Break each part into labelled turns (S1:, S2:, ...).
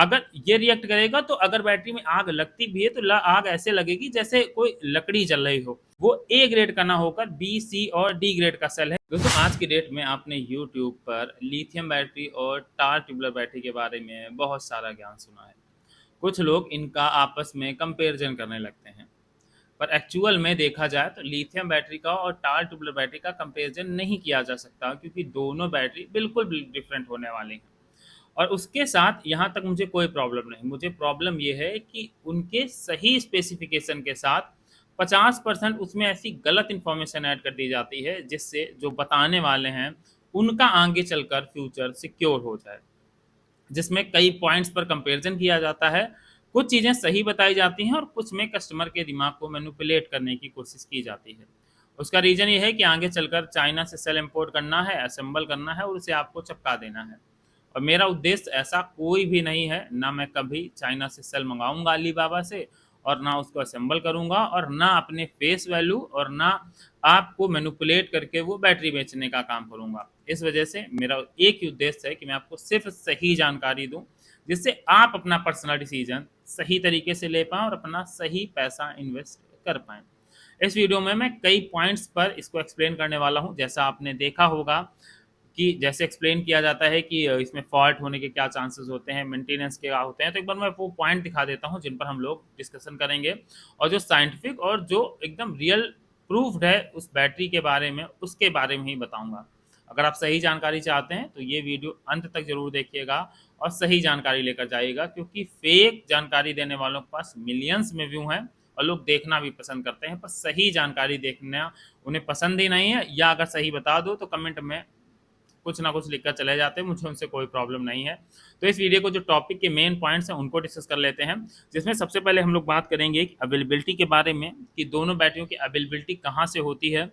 S1: अगर ये रिएक्ट करेगा तो अगर बैटरी में आग लगती भी है तो आग ऐसे लगेगी जैसे कोई लकड़ी जल रही हो। वो ए ग्रेड का ना होकर बी, सी और डी ग्रेड का सेल है। दोस्तों आज की डेट में आपने यूट्यूब पर लिथियम बैटरी और टार ट्यूबुलर बैटरी के बारे में बहुत सारा ज्ञान सुना है। कुछ लोग इनका आपस में कंपेरिजन करने लगते हैं, पर एक्चुअल में देखा जाए तो लिथियम बैटरी का और टार ट्यूबुलर बैटरी का कंपेरिजन नहीं किया जा सकता, क्योंकि दोनों बैटरी बिल्कुल डिफरेंट होने वाली हैं। और उसके साथ यहाँ तक मुझे कोई प्रॉब्लम नहीं, मुझे प्रॉब्लम ये है कि उनके सही स्पेसिफिकेशन के साथ 50% उसमें ऐसी गलत इन्फॉर्मेशन ऐड कर दी जाती है जिससे जो बताने वाले हैं उनका आगे चलकर फ्यूचर सिक्योर हो जाए, जिसमें कई पॉइंट्स पर कंपैरिजन किया जाता है। कुछ चीज़ें सही बताई जाती हैं और कुछ में कस्टमर के दिमाग को मैनिपुलेट करने की कोशिश की जाती है। उसका रीज़न ये है कि आगे चलकर चाइना से सेल इंपोर्ट करना है, असेंबल करना है और उसे आपको चिपका देना है। और मेरा उद्देश्य ऐसा कोई भी नहीं है, ना मैं कभी चाइना से सेल मंगाऊंगा अलीबाबा से, और ना उसको असेंबल करूंगा, और ना अपने फेस वैल्यू और ना आपको मैनिपुलेट करके वो बैटरी बेचने का काम करूंगा। इस वजह से मेरा एक ही उद्देश्य है कि मैं आपको सिर्फ सही जानकारी दूं, जिससे आप अपना पर्सनल डिसीजन सही तरीके से ले पाएँ और अपना सही पैसा इन्वेस्ट कर पाएँ। इस वीडियो में मैं कई पॉइंट्स पर इसको एक्सप्लेन करने वाला हूं। जैसा आपने देखा होगा कि जैसे एक्सप्लेन किया जाता है कि इसमें फॉल्ट होने के क्या चांसेस होते हैं, मेंटेनेंस के क्या होते हैं, तो एक बार मैं वो पॉइंट दिखा देता हूं जिन पर हम लोग डिस्कशन करेंगे, और जो साइंटिफिक और जो एकदम रियल प्रूफ्ड है उस बैटरी के बारे में, उसके बारे में ही बताऊंगा। अगर आप सही जानकारी चाहते हैं तो ये वीडियो अंत तक जरूर देखिएगा और सही जानकारी लेकर जाइएगा, क्योंकि फेक जानकारी देने वालों के पास मिलियंस में व्यू हैं और लोग देखना भी पसंद करते हैं, पर सही जानकारी देखना उन्हें पसंद ही नहीं है, या अगर सही बता दो तो कमेंट में कुछ ना कुछ लिखकर चले जाते हैं, मुझे उनसे कोई प्रॉब्लम नहीं है। तो इस वीडियो को जो टॉपिक के मेन पॉइंट्स हैं उनको डिस्कस कर लेते हैं, जिसमें सबसे पहले हम लोग बात करेंगे अवेलेबिलिटी के बारे में कि दोनों बैटरियों की अवेलेबिलिटी कहाँ से होती है,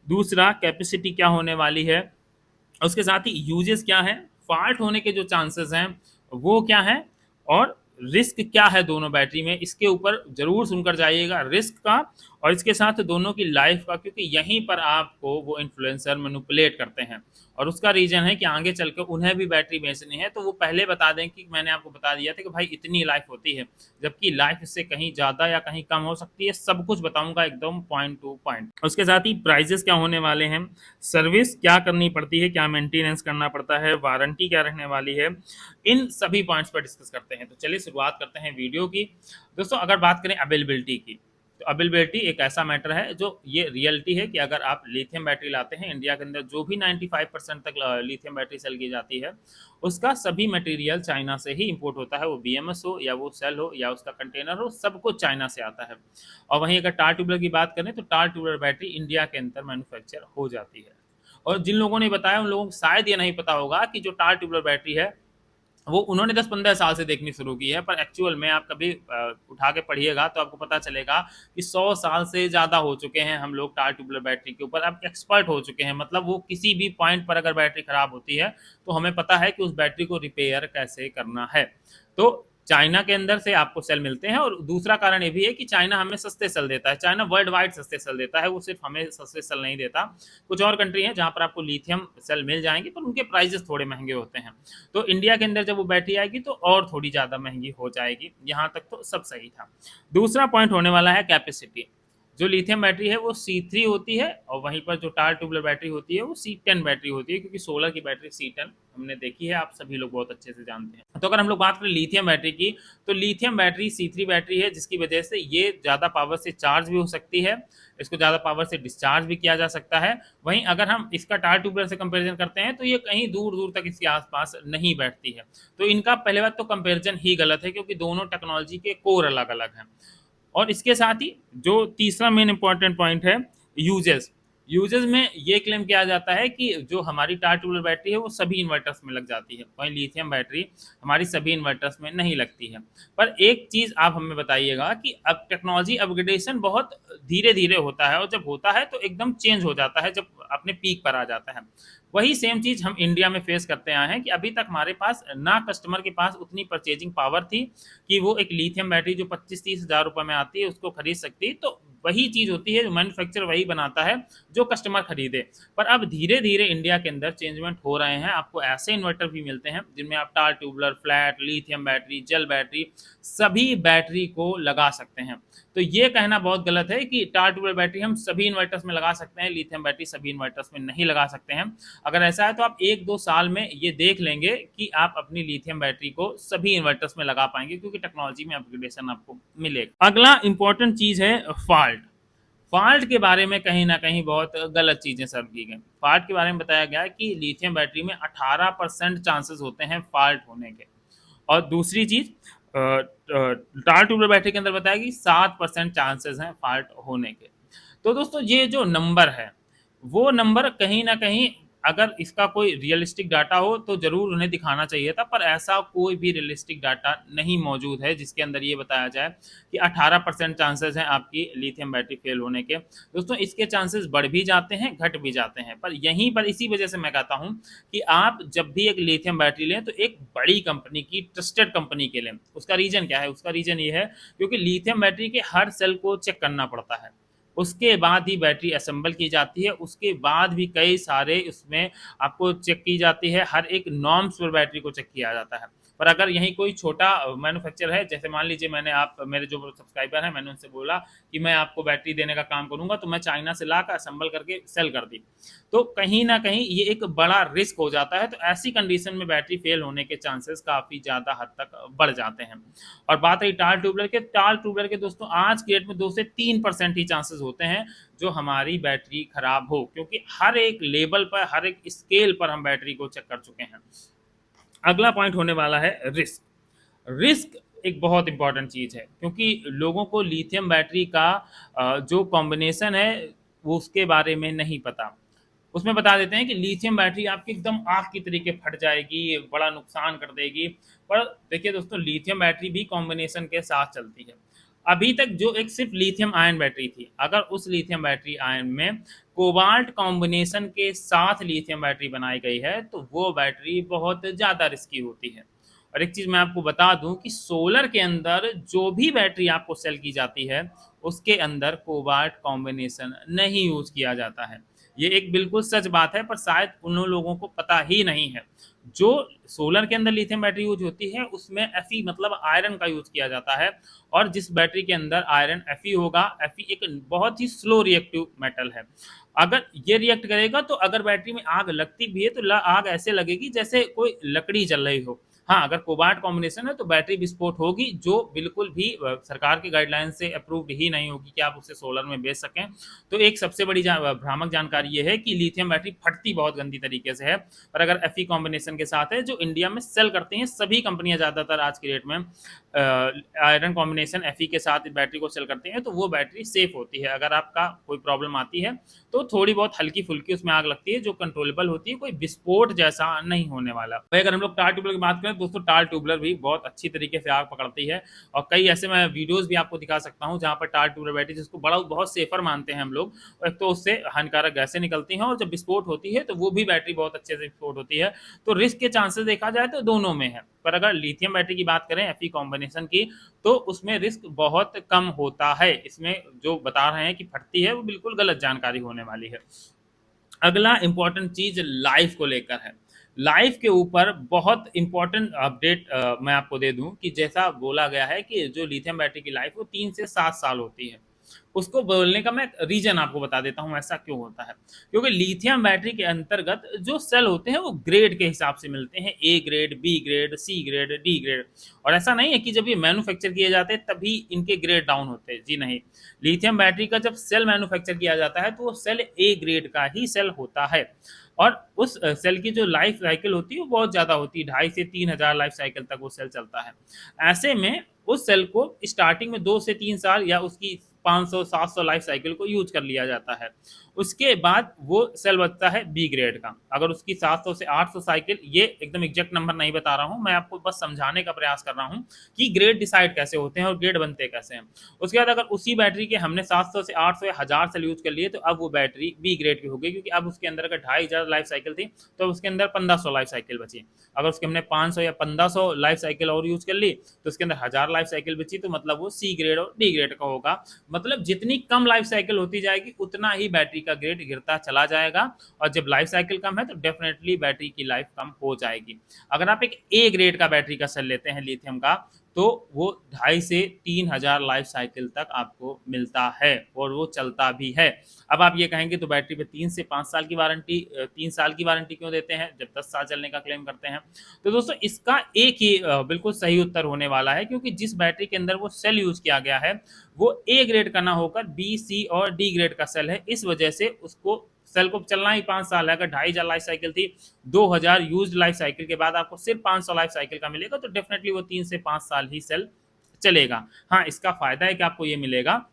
S1: दूसरा कैपेसिटी क्या होने वाली है, उसके साथ ही यूजेस क्या है, फॉल्ट होने के जो चांसेस हैं वो क्या है, और रिस्क क्या है दोनों बैटरी में, इसके ऊपर जरूर सुनकर जाइएगा रिस्क का, और इसके साथ दोनों की लाइफ का, क्योंकि यहीं पर आपको वो इन्फ्लुएंसर मैनिपुलेट करते हैं। और उसका रीजन है कि आगे चलकर उन्हें भी बैटरी बेचनी है, तो वो पहले बता दें कि मैंने आपको बता दिया था कि भाई इतनी लाइफ होती है, जबकि लाइफ इससे कहीं ज़्यादा या कहीं कम हो सकती है। सब कुछ बताऊंगा एकदम पॉइंट टू पॉइंट। उसके साथ ही प्राइजेस क्या होने वाले हैं, सर्विस क्या करनी पड़ती है, क्या मेंटेनेंस करना पड़ता है, वारंटी क्या रहने वाली है, इन सभी पॉइंट्स पर डिस्कस करते हैं। तो चलिए शुरुआत करते हैं वीडियो की। दोस्तों अगर बात करें अवेलेबिलिटी की, तो अवेलेबिलिटी एक ऐसा मैटर है जो ये रियलिटी है कि अगर आप लिथियम बैटरी लाते हैं इंडिया के अंदर, जो भी 95% तक लिथियम बैटरी सेल की जाती है, उसका सभी मटेरियल चाइना से ही इंपोर्ट होता है। वो बीएमएस हो या वो सेल हो या उसका कंटेनर हो, सब कुछ चाइना से आता है। और वहीं अगर टार ट्यूबुलर की बात करें तो टार ट्यूबुलर बैटरी इंडिया के अंदर मैन्युफैक्चर हो जाती है। और जिन लोगों ने बताया उन लोगों को शायद ये नहीं पता होगा कि जो टार ट्यूबुलर बैटरी है वो उन्होंने 10-15 साल से देखनी शुरू की है, पर एक्चुअल में आप कभी उठा के पढ़िएगा तो आपको पता चलेगा कि 100 साल से ज़्यादा हो चुके हैं हम लोग टार ट्यूबुलर बैटरी के ऊपर, अब एक्सपर्ट हो चुके हैं। मतलब वो किसी भी पॉइंट पर अगर बैटरी खराब होती है तो हमें पता है कि उस बैटरी को रिपेयर कैसे करना है। तो चाइना के अंदर से आपको सेल मिलते हैं, और दूसरा कारण ये भी है कि चाइना हमें सस्ते सेल देता है। चाइना वर्ल्ड वाइड सस्ते सेल देता है, वो सिर्फ हमें सस्ते सेल नहीं देता। कुछ और कंट्री हैं जहाँ पर आपको लिथियम सेल मिल जाएंगे, पर उनके प्राइजेस थोड़े महंगे होते हैं। तो इंडिया के अंदर जब वो बैटरी आएगी तो और थोड़ी ज़्यादा महंगी हो जाएगी। यहाँ तक तो सब सही था। दूसरा पॉइंट होने वाला है कैपेसिटी। जो लिथियम बैटरी है वो C3 होती है, और वहीं पर जो टार ट्यूबुलर बैटरी होती है वो C10 बैटरी होती है, क्योंकि सोलर की बैटरी C10 हमने देखी है, आप सभी लोग बहुत अच्छे से जानते हैं। तो अगर हम लोग बात करें लिथियम बैटरी की, तो लिथियम बैटरी C3 बैटरी है, जिसकी वजह से ये ज़्यादा पावर से चार्ज भी हो सकती है, इसको ज़्यादा पावर से डिस्चार्ज भी किया जा सकता है। वहीं अगर हम इसका टार ट्यूबुलर से कंपेरिजन करते हैं तो ये कहीं दूर दूर तक इसके आसपास नहीं बैठती है। तो इनका पहले बात तो कंपेरिजन ही गलत है, क्योंकि दोनों टेक्नोलॉजी के कोर अलग अलग हैं। और इसके साथ ही जो तीसरा मेन इंपॉर्टेंट पॉइंट है यूजेस। यूजेस में ये क्लेम किया जाता है कि जो हमारी टार ट्यूबुलर बैटरी है वो सभी इन्वर्टर्स में लग जाती है, वहीं लिथियम बैटरी हमारी सभी इन्वर्टर्स में नहीं लगती है। पर एक चीज़ आप हमें बताइएगा कि अब टेक्नोलॉजी अपग्रेडेशन बहुत धीरे धीरे होता है, और जब होता है तो एकदम चेंज हो जाता है, जब अपने पीक पर आ जाता है। वही सेम चीज़ हम इंडिया में फेस करते आए हैं कि अभी तक हमारे पास ना कस्टमर के पास उतनी परचेजिंग पावर थी कि वो एक लिथियम बैटरी जो 25-30 हज़ार रुपये में आती है उसको खरीद सकती। तो वही चीज़ होती है, जो मैन्युफैक्चर वही बनाता है जो कस्टमर खरीदे। पर अब धीरे-धीरे इंडिया के अंदर चेंजमेंट हो रहे हैं, आपको ऐसे इन्वर्टर भी मिलते हैं जिनमें आप tall tubular, flat, lithium battery, gel battery सभी बैटरी को लगा सकते हैं। तो ये कहना बहुत गलत है कि टाल ट्यूबुलर बैटरी हम सभी इन्वर्टर्स में लगा सकते हैं, लिथियम बैटरी सभी इन्वर्टर्स में नहीं लगा सकते हैं। अगर ऐसा है तो आप 1-2 साल में ये देख लेंगे कि आप अपनी लिथियम बैटरी को सभी इन्वर्टर्स में लगा पाएँगे, क्योंकि टेक्नोलॉजी में अपग्रेडेशन आपको मिलेगा। अगला इम्पोर्टेंट चीज़ है फॉल्ट। फॉल्ट के बारे में कहीं न कहीं बहुत गलत चीज़ें सर्व की गई। फॉल्ट के बारे में बताया गया है कि लिथियम बैटरी में 18% चांसेस होते हैं फॉल्ट होने के। और दूसरी चीज़ टाल ट्यूबुलर बैटरी के अंदर बताया कि 7% चांसेस हैं फॉल्ट होने के। तो दोस्तों ये जो नंबर है, वो नंबर कहीं न कहीं अगर इसका कोई रियलिस्टिक डाटा हो तो ज़रूर उन्हें दिखाना चाहिए था, पर ऐसा कोई भी रियलिस्टिक डाटा नहीं मौजूद है जिसके अंदर ये बताया जाए कि 18% चांसेस हैं आपकी लिथियम बैटरी फेल होने के। दोस्तों इसके चांसेस बढ़ भी जाते हैं, घट भी जाते हैं, पर यहीं पर इसी वजह से मैं कहता हूँ कि आप जब भी एक लिथियम बैटरी लें तो एक बड़ी कंपनी की, ट्रस्टेड कंपनी की लें। उसका रीज़न क्या है? उसका रीज़न ये है क्योंकि लिथियम बैटरी के हर सेल को चेक करना पड़ता है। उसके बाद ही बैटरी असेंबल की जाती है, उसके बाद भी कई सारे उसमें आपको चेक की जाती है, हर एक नॉर्म्स पर बैटरी को चेक किया जाता है। पर अगर यहीं कोई छोटा मैन्युफैक्चरर है, जैसे मान लीजिए मैंने आप मेरे जो सब्सक्राइबर हैं, मैंने उनसे बोला कि मैं आपको बैटरी देने का काम करूँगा, तो मैं चाइना से लाकर असेंबल करके सेल कर दी। तो कहीं न कहीं ये एक बड़ा रिस्क हो जाता है, तो ऐसी कंडीशन में बैटरी फेल होने के चांसेस काफ़ी ज़्यादा हद तक बढ़ जाते हैं। और बात रही टाल ट्यूबुलर के दोस्तों आज की डेट में 2 से 3% ही चांसेस होते हैं जो हमारी बैटरी खराब हो, क्योंकि हर एक लेवल पर, हर एक स्केल पर हम बैटरी को चेक कर चुके हैं। अगला पॉइंट होने वाला है रिस्क। रिस्क एक बहुत इंपॉर्टेंट चीज़ है, क्योंकि लोगों को लिथियम बैटरी का जो कॉम्बिनेशन है वो उसके बारे में नहीं पता। उसमें बता देते हैं कि लिथियम बैटरी आपकी एकदम आग की तरीके फट जाएगी, बड़ा नुकसान कर देगी। पर देखिए दोस्तों, लिथियम बैटरी भी कॉम्बिनेशन के साथ चलती है। अभी तक जो एक सिर्फ लिथियम आयन बैटरी थी, अगर उस लिथियम बैटरी आयन में कोबाल्ट कॉम्बिनेशन के साथ लिथियम बैटरी बनाई गई है तो वो बैटरी बहुत ज़्यादा रिस्की होती है। और एक चीज़ मैं आपको बता दूं कि सोलर के अंदर जो भी बैटरी आपको सेल की जाती है उसके अंदर कोबाल्ट कॉम्बिनेशन नहीं यूज किया जाता है। ये एक बिल्कुल सच बात है, पर शायद उन लोगों को पता ही नहीं है। जो सोलर के अंदर लिथियम बैटरी यूज होती है उसमें Fe मतलब आयरन का यूज किया जाता है, और जिस बैटरी के अंदर आयरन Fe होगा, Fe एक बहुत ही स्लो रिएक्टिव मेटल है। अगर ये रिएक्ट करेगा तो अगर बैटरी में आग लगती भी है तो आग ऐसे लगेगी जैसे कोई लकड़ी जल रही हो। हाँ, अगर कोबाल्ट कॉम्बिनेशन है तो बैटरी विस्फोट होगी, जो बिल्कुल भी सरकार की गाइडलाइन से अप्रूव्ड ही नहीं होगी कि आप उसे सोलर में बेच सकें। तो एक सबसे बड़ी भ्रामक जानकारी ये है कि लिथियम बैटरी फटती बहुत गंदी तरीके से है, पर अगर Fe कॉम्बिनेशन के साथ है, जो इंडिया में सेल करती हैं सभी कंपनियां ज़्यादातर आज की डेट में आयरन कॉम्बिनेशन Fe के साथ बैटरी को सेल करती हैं, तो वो बैटरी सेफ होती है। अगर आपका कोई प्रॉब्लम आती है तो थोड़ी बहुत हल्की फुल्की उसमें आग लगती है जो कंट्रोलेबल होती है, कोई विस्फोट जैसा नहीं होने वाला। भाई अगर हम लोग टाल ट्यूबुलर की बात करें दोस्तों, टाल ट्यूबुलर भी बहुत अच्छी तरीके से आग पकड़ती है, और कई ऐसे मैं वीडियोस भी आपको दिखा सकता हूं जहां पर टाल ट्यूबुलर बैटरी, जिसको बड़ा बहुत सेफर मानते हैं हम लोग, एक तो उससे हानिकारक गैसें निकलती हैं और जब विस्फोट होती है तो वो भी बैटरी बहुत अच्छे से विस्फोट होती है। तो रिस्क के चांसेस देखा जाए तो दोनों में है, पर अगर लिथियम बैटरी की बात करें Fe कॉम्बिनेशन की तो उसमें रिस्क बहुत कम होता है। इसमें जो बता रहे हैं कि फटती है वो बिल्कुल गलत जानकारी होने वाली है। अगला इंपॉर्टेंट चीज लाइफ को लेकर है। लाइफ के ऊपर बहुत इंपॉर्टेंट अपडेट मैं आपको दे दूं कि जैसा बोला गया है कि जो लिथियम बैटरी की लाइफ वो 3 से 7 साल होती है। उसको बोलने का मैं रीजन आपको बता देता हूं ऐसा क्यों होता है। क्योंकि लिथियम बैटरी के अंतर्गत जो सेल होते हैं वो ग्रेड के हिसाब से मिलते हैं, A grade, B grade, C grade, D grade. और ऐसा नहीं है कि जब ये मैन्युफैक्चर किए जाते हैं तभी इनके ग्रेड डाउन होते हैं, जी नहीं। लिथियम बैटरी का जब सेल मैन्युफैक्चर किया जाता है तो वो सेल ए ग्रेड का ही सेल होता है, और उस सेल की जो लाइफ साइकिल होती है वो बहुत ज़्यादा होती है, 2500 से 3000 लाइफ साइकिल तक वो सेल चलता है। ऐसे में उस सेल को स्टार्टिंग में 2 से 3 साल या उसकी 500-700 लाइफ साइकिल को यूज कर लिया जाता है। उसके बाद वो सेल बचता है बी ग्रेड का। अगर उसकी 700 से 800 साइकिल, ये एकदम एग्जैक्ट नंबर नहीं बता रहा हूँ, मैं आपको बस समझाने का प्रयास कर रहा हूँ कि ग्रेड डिसाइड कैसे होते हैं और ग्रेड बनते कैसे हैं। उसके बाद अगर उसी बैटरी के हमने 700 से 800 या 1000 सेल यूज कर लिए तो अब वो बैटरी बी ग्रेड की हो गई, क्योंकि अब उसके अंदर अगर 2500 लाइफ साइकिल थी तो उसके अंदर 1500 लाइफ साइकिल बची। अगर उसके हमने 500 या 1500 लाइफ साइकिल और यूज कर ली तो उसके अंदर 1000 लाइफ साइकिल बची, तो मतलब वो सी ग्रेड और डी ग्रेड का होगा। मतलब जितनी कम लाइफ साइकिल होती जाएगी उतना ही बैटरी का ग्रेड गिरता चला जाएगा, और जब लाइफ साइकिल कम है तो डेफिनेटली बैटरी की लाइफ कम हो जाएगी। अगर आप एक ए ग्रेड का बैटरी का सेल लेते हैं लिथियम का, तो वो 2.5 से 3,000 लाइफ साइकिल तक आपको मिलता है और वो चलता भी है। अब आप ये कहेंगे तो बैटरी पे 3 से 5 साल की वारंटी, 3 साल की वारंटी क्यों देते हैं जब 10 साल चलने का क्लेम करते हैं? तो दोस्तों इसका एक ही बिल्कुल सही उत्तर होने वाला है, क्योंकि जिस बैटरी के अंदर वो सेल यूज किया गया है वो ए ग्रेड का ना होकर बी, सी और डी ग्रेड का सेल है। इस वजह से उसको सेल को चलना ही 5 साल है। अगर 2,500 लाइफ साइकिल थी, 2,000 यूज्ड लाइफ साइकिल के बाद आपको सिर्फ 500 लाइफ साइकिल का मिलेगा, तो डेफिनेटली वो 3 से 5 साल ही सेल चलेगा। हाँ, इसका फायदा है कि आपको ये मिलेगा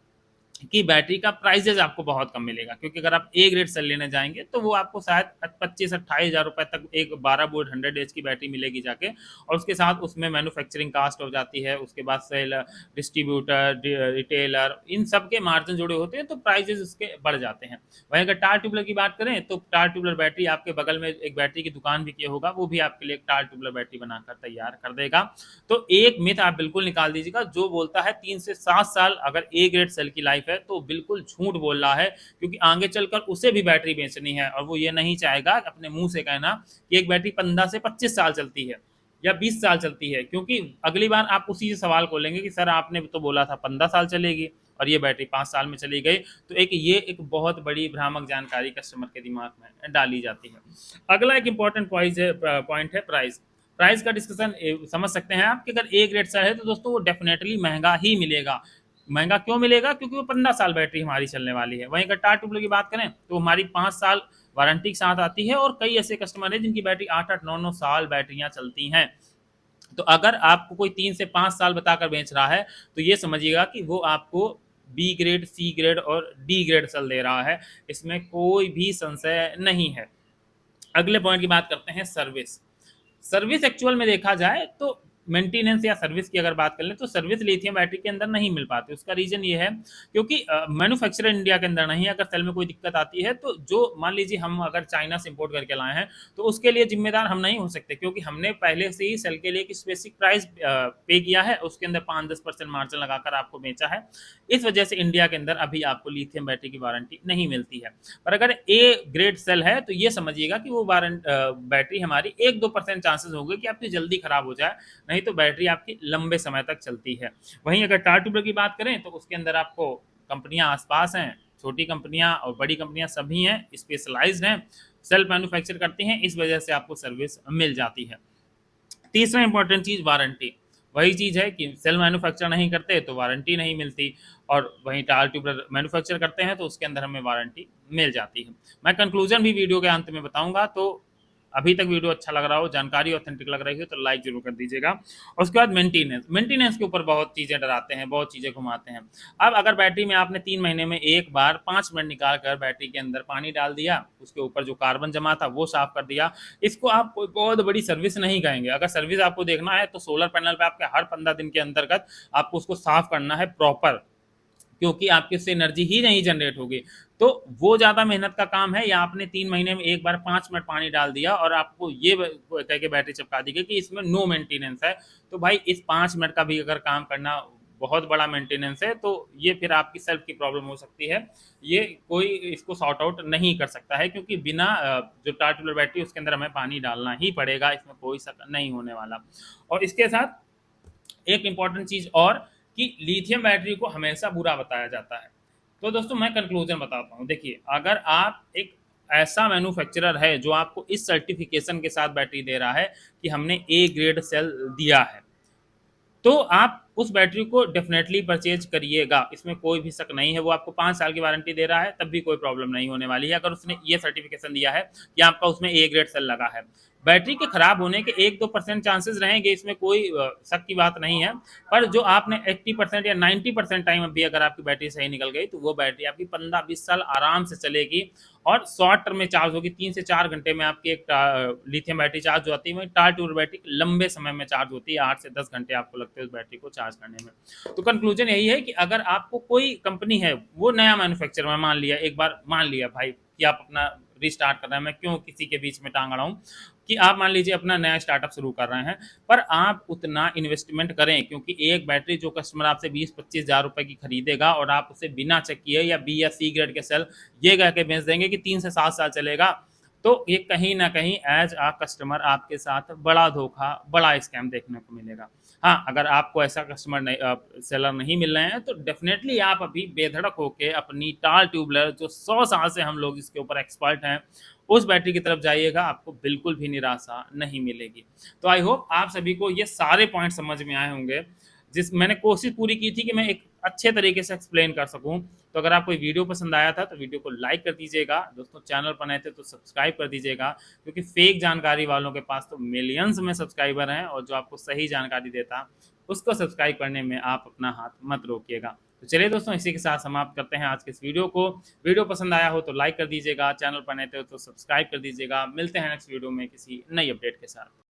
S1: कि बैटरी का प्राइजेज आपको बहुत कम मिलेगा, क्योंकि अगर आप ए ग्रेड सेल लेने जाएंगे तो वो आपको शायद 25-28 हज़ार रुपए तक एक 12 वोल्ट 100 एच की बैटरी मिलेगी जाके, और उसके साथ उसमें मैन्युफैक्चरिंग कास्ट हो जाती है, उसके बाद सेल, डिस्ट्रीब्यूटर, रिटेलर, इन सब के मार्जिन जुड़े होते हैं, तो प्राइजेज उसके बढ़ जाते हैं। वहीं अगर टार ट्यूबलर की बात करें तो टार ट्यूबलर बैटरी आपके बगल में एक बैटरी की दुकान भी किया होगा, वो भी आपके लिए एक टार ट्यूबलर बैटरी बनाकर तैयार कर देगा। तो एक मिथ आप बिल्कुल निकाल दीजिएगा, जो बोलता है 3 से 7 साल अगर ए ग्रेड सेल की लाइफ है तो बिल्कुल झूठ बोल रहा है, क्योंकि आगे चलकर उसे भी बैटरी बेचनी है और वो ये नहीं चाहेगा अपने मुंह से कहना कि एक बैटरी 15 से 25 साल चलती है या 20 साल चलती है, क्योंकि अगली बार आप उसी से सवाल खोलेंगे कि सर आपने तो बोला था 15 साल चलेगी और ये बैटरी 5 साल में चली गई। तो एक बहुत बड़ी भ्रामक जानकारी कस्टमर के दिमाग में डाली जाती है। अगला एक इंपॉर्टेंट पॉइंट है प्राइस। प्राइस का डिस्कशन समझ सकते हैं आप कि अगर ए ग्रेड सेल है तो दोस्तों वो डेफिनेटली महंगा ही मिलेगा। महंगा क्यों मिलेगा? क्योंकि वो 15 साल बैटरी हमारी चलने वाली है। वहीं अगर टार ट्यूबलर की बात करें तो हमारी 5 साल वारंटी के साथ आती है, और कई ऐसे कस्टमर हैं जिनकी बैटरी 8-8, 9-9 साल बैटरियां चलती हैं। तो अगर आपको कोई 3 से 5 साल बताकर बेच रहा है तो ये समझिएगा कि वो आपको बी ग्रेड, सी ग्रेड और डी ग्रेड सेल दे रहा है, इसमें कोई भी संशय नहीं है। अगले पॉइंट की बात करते हैं सर्विस। सर्विस एक्चुअल में देखा जाए तो मेंटेनेंस या सर्विस की अगर बात कर लें तो सर्विस लिथियम बैटरी के अंदर नहीं मिल पाती। उसका रीजन ये है क्योंकि मैन्युफैक्चरर इंडिया के अंदर नहीं है। अगर सेल में कोई दिक्कत आती है तो जो मान लीजिए हम अगर चाइना से इंपोर्ट करके लाए हैं तो उसके लिए जिम्मेदार हम नहीं हो सकते, क्योंकि हमने पहले से ही सेल के लिए एक स्पेसिफिक प्राइस पे किया है, उसके अंदर 5-10% मार्जिन लगाकर आपको बेचा है। इस वजह से इंडिया के अंदर अभी आपको लिथियम बैटरी की वारंटी नहीं मिलती है। पर अगर ए ग्रेड सेल है तो ये समझिएगा कि वो बैटरी हमारी 1-2% चांसेस होंगे कि आपकी जल्दी खराब हो जाए, नहीं तो बैटरी आपकी लंबे समय तक चलती है। वहीं अगर टार ट्यूबलर की बात करें तो उसके अंदर आपको कंपनियां आसपास हैं, छोटी कंपनियां और बड़ी कंपनियां सभी हैं, स्पेशलाइज्ड हैं, सेल्फ मैन्युफैक्चर करती हैं, इस वजह से आपको सर्विस मिल जाती है। तीसरा इंपॉर्टेंट चीज वारंटी। वही चीज है कि सेल मैन्युफैक्चर नहीं करते तो वारंटी नहीं मिलती, और वहीं टार ट्यूबलर मैन्युफैक्चर करते हैं तो उसके अंदर हमें वारंटी मिल जाती है। मैं कंक्लूजन भी वीडियो के अंत में बताऊंगा, तो अभी तक वीडियो अच्छा लग रहा हो, जानकारी ऑथेंटिक लग रही हो तो लाइक जरूर कर दीजिएगा। और उसके बाद मेंटेनेंस के ऊपर बहुत चीज़ें डराते हैं, बहुत चीज़ें घुमाते हैं। अब अगर बैटरी में आपने 3 महीने में एक बार 5 मिनट निकाल कर बैटरी के अंदर पानी डाल दिया, उसके ऊपर जो कार्बन जमा था वो साफ कर दिया, इसको आप कोई बहुत बड़ी सर्विस नहीं कहेंगे। अगर सर्विस आपको देखना है तो सोलर पैनल पे आपके हर 15 दिन के अंतर्गत आपको उसको साफ करना है प्रॉपर, क्योंकि आपके उससे एनर्जी ही नहीं जनरेट होगी। तो वो ज़्यादा मेहनत का काम है, या आपने 3 महीने में एक बार 5 मिनट पानी डाल दिया और आपको ये कह के बैटरी चिपका दी गई कि इसमें नो मेंटेनेंस है। तो भाई इस 5 मिनट का भी अगर काम करना बहुत बड़ा मेंटेनेंस है तो ये फिर आपकी सेल्फ की प्रॉब्लम हो सकती है। ये कोई इसको सॉर्ट आउट नहीं कर सकता है, क्योंकि बिना जो टार ट्यूबलर बैटरी उसके अंदर हमें पानी डालना ही पड़ेगा, इसमें कोई शक नहीं होने वाला। और इसके साथ एक इंपॉर्टेंट चीज़ और कि लिथियम बैटरी को हमेशा बुरा बताया जाता है। तो दोस्तों मैं कंक्लूजन बताता हूँ। देखिए, अगर आप एक ऐसा मैन्युफैक्चरर है जो आपको इस सर्टिफिकेशन के साथ बैटरी दे रहा है कि हमने ए ग्रेड सेल दिया है, तो आप उस बैटरी को डेफिनेटली परचेज करिएगा, इसमें कोई भी शक नहीं है। वो आपको 5 साल की वारंटी दे रहा है तब भी कोई प्रॉब्लम नहीं होने वाली है, अगर उसने ये सर्टिफिकेशन दिया है कि आपका उसमें ए ग्रेड सेल लगा है। बैटरी के खराब होने के 1-2% चांसेस रहेंगे, इसमें कोई शक की बात नहीं है। पर जो आपने 80% या 90% टाइम अभी अगर आपकी बैटरी सही निकल गई तो वो बैटरी आपकी 15-20 साल आराम से चलेगी, और शॉर्ट टर्म में चार्ज होगी। 3 से 4 घंटे में आपकी एक लिथियम बैटरी चार्ज हो जाती है, वहीं टार ट्यूबलर बैटरी लंबे समय में चार्ज होती है, 8 से 10 घंटे आपको लगते हैं उस बैटरी को चार्ज करने में। तो कंक्लूजन यही है कि अगर आपको कोई कंपनी है, वो नया मैन्युफैक्चर में मान लिया, एक बार मान लिया भाई कि आप अपना रिस्टार्ट कर रहे हैं, मैं क्यों किसी के बीच में टांग रहा हूँ, कि आप मान लीजिए अपना नया स्टार्टअप शुरू कर रहे हैं, पर आप उतना इन्वेस्टमेंट करें, क्योंकि एक बैटरी जो कस्टमर आपसे 20-25 हज़ार रुपए की खरीदेगा और आप उसे बिना चेक किए या बी या सी ग्रेड के सेल ये कह के बेच देंगे कि 3 से 7 साल चलेगा, तो ये कहीं न कहीं एज़ अ कस्टमर आपके साथ बड़ा धोखा, बड़ा स्कैम देखने को मिलेगा। हाँ, अगर आपको ऐसा कस्टमर नहीं सेलर नहीं मिल रहे हैं, तो डेफ़िनेटली आप अभी बेधड़क होके अपनी टाल ट्यूबलर जो 100 साल से हम लोग इसके ऊपर एक्सपर्ट हैं, उस बैटरी की तरफ जाइएगा, आपको बिल्कुल भी निराशा नहीं मिलेगी। तो आई होप आप सभी को ये सारे पॉइंट समझ में आए होंगे, जिस मैंने कोशिश पूरी की थी कि मैं एक अच्छे तरीके से एक्सप्लेन कर सकूँ। तो अगर आपको ये वीडियो पसंद आया था, तो वीडियो को लाइक कर दीजिएगा। दोस्तों चैनल पर नए थे तो सब्सक्राइब कर दीजिएगा, क्योंकि फेक जानकारी वालों के पास तो मिलियंस में सब्सक्राइबर हैं और जो आपको सही जानकारी देता, उसको सब्सक्राइब करने में आप अपना हाथ मत रोकिएगा। तो चलिए दोस्तों, इसी के साथ समाप्त करते हैं आज के इस वीडियो को। वीडियो पसंद आया हो तो लाइक कर दीजिएगा, चैनल पर नए थे तो सब्सक्राइब कर दीजिएगा। मिलते हैं नेक्स्ट वीडियो में किसी नई अपडेट के साथ।